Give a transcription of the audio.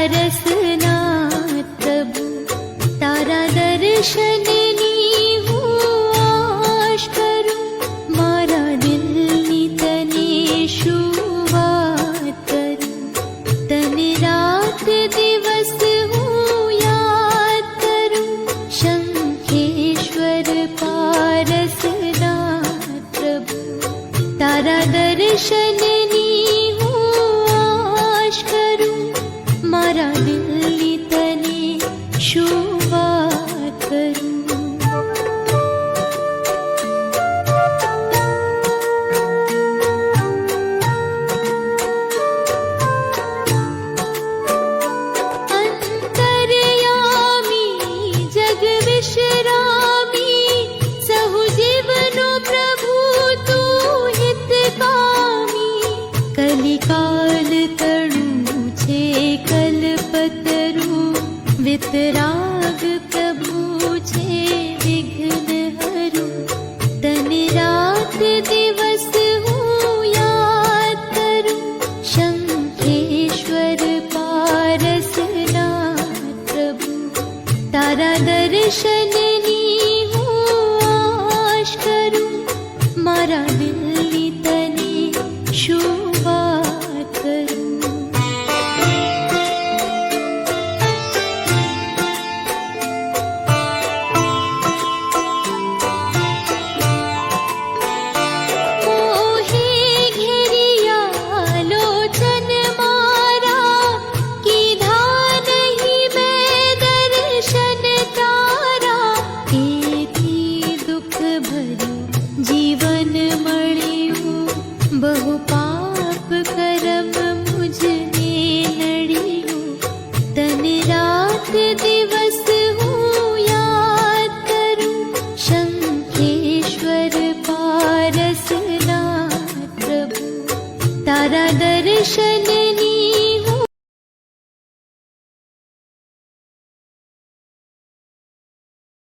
पारसनाथ प्रभु तारा दर्शननी હું આશ કરું મારા દિલની તને શું વાત કરું તને રાત દિવસ હું યાદ કરું શંખેશ્વર પારસનાથ પ્રભુ તારા દર્શનની હું આશ કરું મારા દિલની તને શું વાત કરું કલિકાલ તણું છે કલ્પતરું વિતરાગ પ્રભુ છે વિઘ્ન હરું તને રાત દિવસ હું યાદ કરું શંખેશ્વર પારસનાથ પ્રભુ તારા દર્શનની હું આશ કરું મારા દિલની તને શું વાત કરું મોહે ઘેરિયા લોચન મારા કીધા નહીં મેં દર્શન તારા એથી દુઃખ ભર્યું જીવન મળ્યું બહુ પાપ કરમ મુझने નડ્યું તને રાત દિવસ હું યાદ કરું શંખેશ્વર પારસનાથ પ્રભુ તારા દર્શન